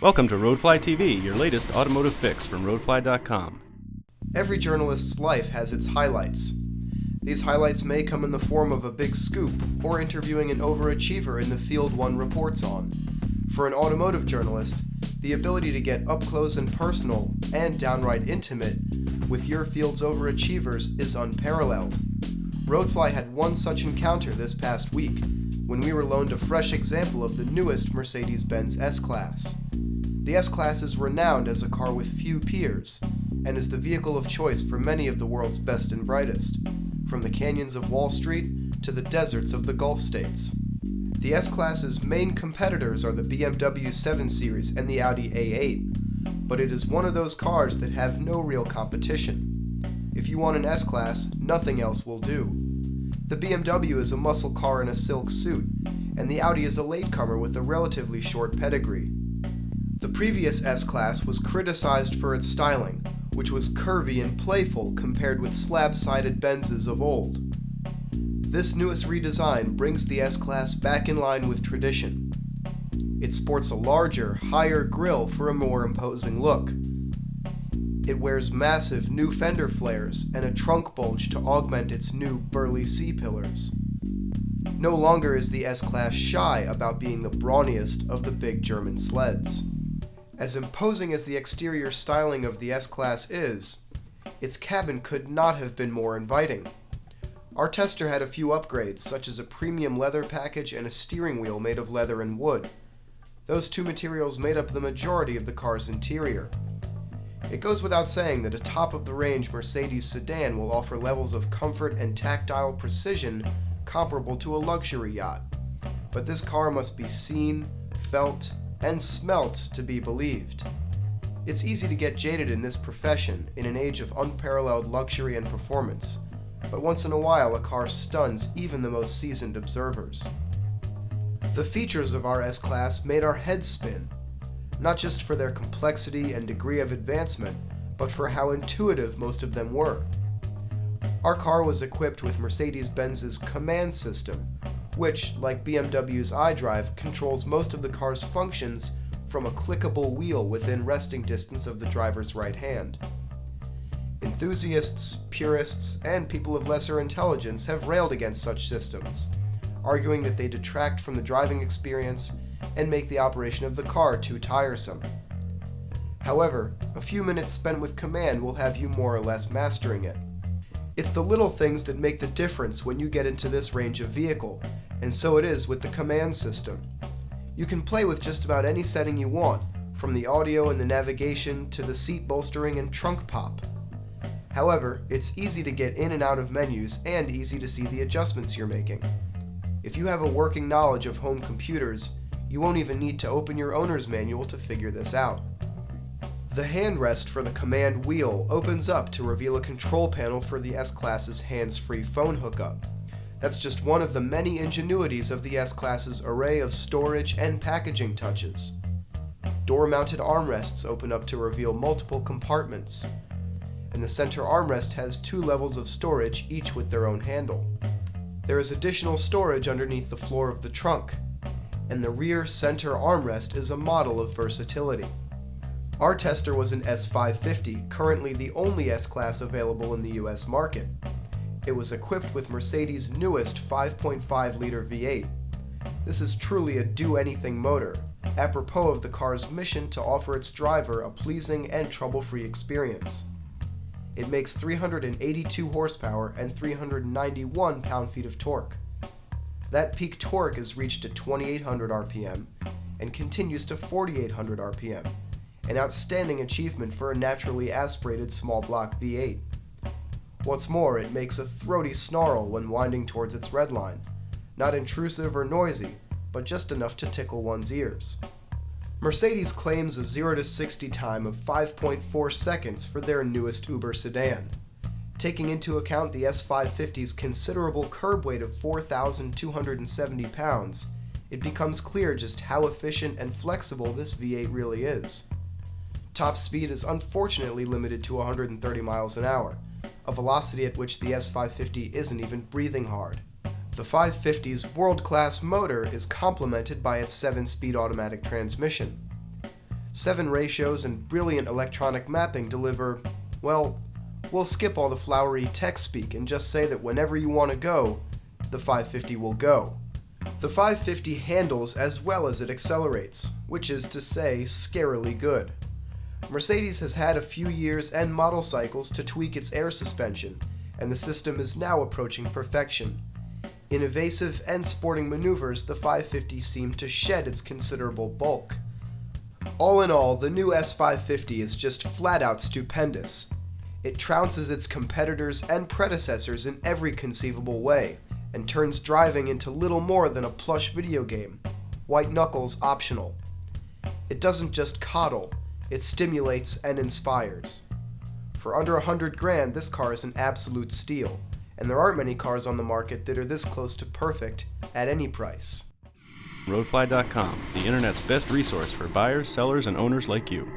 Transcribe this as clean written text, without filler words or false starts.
Welcome to Roadfly TV, your latest automotive fix from roadfly.com. Every journalist's life has its highlights. These highlights may come in the form of a big scoop or interviewing an overachiever in the field one reports on. For an automotive journalist, the ability to get up close and personal and downright intimate with your field's overachievers is unparalleled. Roadfly had one such encounter this past week when we were loaned a fresh example of the newest Mercedes-Benz S-Class. The S-Class is renowned as a car with few peers, and is the vehicle of choice for many of the world's best and brightest, from the canyons of Wall Street to the deserts of the Gulf states. The S-Class's main competitors are the BMW 7 Series and the Audi A8, but it is one of those cars that have no real competition. If you want an S-Class, nothing else will do. The BMW is a muscle car in a silk suit, and the Audi is a latecomer with a relatively short pedigree. The previous S-Class was criticized for its styling, which was curvy and playful compared with slab-sided Benzes of old. This newest redesign brings the S-Class back in line with tradition. It sports a larger, higher grille for a more imposing look. It wears massive new fender flares and a trunk bulge to augment its new burly C-pillars. No longer is the S-Class shy about being the brawniest of the big German sleds. As imposing as the exterior styling of the S-Class is, its cabin could not have been more inviting. Our tester had a few upgrades, such as a premium leather package and a steering wheel made of leather and wood. Those two materials made up the majority of the car's interior. It goes without saying that a top-of-the-range Mercedes sedan will offer levels of comfort and tactile precision comparable to a luxury yacht. But this car must be seen, felt, and smelt to be believed. It's easy to get jaded in this profession in an age of unparalleled luxury and performance, but once in a while a car stuns even the most seasoned observers. The features of our S-Class made our heads spin, not just for their complexity and degree of advancement, but for how intuitive most of them were. Our car was equipped with Mercedes-Benz's command system, which, like BMW's iDrive, controls most of the car's functions from a clickable wheel within resting distance of the driver's right hand. Enthusiasts, purists, and people of lesser intelligence have railed against such systems, arguing that they detract from the driving experience and make the operation of the car too tiresome. However, a few minutes spent with command will have you more or less mastering it. It's the little things that make the difference when you get into this range of vehicle, and so it is with the command system. You can play with just about any setting you want, from the audio and the navigation to the seat bolstering and trunk pop. However, it's easy to get in and out of menus and easy to see the adjustments you're making. If you have a working knowledge of home computers, you won't even need to open your owner's manual to figure this out. The handrest for the command wheel opens up to reveal a control panel for the S-Class's hands-free phone hookup. That's just one of the many ingenuities of the S-Class's array of storage and packaging touches. Door-mounted armrests open up to reveal multiple compartments, and the center armrest has two levels of storage, each with their own handle. There is additional storage underneath the floor of the trunk, and the rear center armrest is a model of versatility. Our tester was an S550, currently the only S-Class available in the US market. It was equipped with Mercedes' newest 5.5-liter V8. This is truly a do-anything motor, apropos of the car's mission to offer its driver a pleasing and trouble-free experience. It makes 382 horsepower and 391 pound-feet of torque. That peak torque is reached at 2,800 RPM and continues to 4,800 RPM, an outstanding achievement for a naturally aspirated small-block V8. What's more, it makes a throaty snarl when winding towards its redline, not intrusive or noisy, but just enough to tickle one's ears. Mercedes claims a 0 to 60 time of 5.4 seconds for their newest Uber sedan. Taking into account the S550's considerable curb weight of 4,270 pounds, it becomes clear just how efficient and flexible this V8 really is. Top speed is unfortunately limited to 130 miles an hour, a velocity at which the S550 isn't even breathing hard. The 550's world-class motor is complemented by its 7-speed automatic transmission. 7 ratios and brilliant electronic mapping deliver, well, we'll skip all the flowery tech speak and just say that whenever you want to go, the 550 will go. The 550 handles as well as it accelerates, which is to say, scarily good. Mercedes has had a few years and model cycles to tweak its air suspension, and the system is now approaching perfection. In evasive and sporting maneuvers, the 550 seemed to shed its considerable bulk. All in all, the new S550 is just flat out stupendous. It trounces its competitors and predecessors in every conceivable way, and turns driving into little more than a plush video game, white knuckles optional. It doesn't just coddle, it stimulates and inspires. For under $100,000, this car is an absolute steal, and there aren't many cars on the market that are this close to perfect at any price. Roadfly.com, the internet's best resource for buyers, sellers, and owners like you.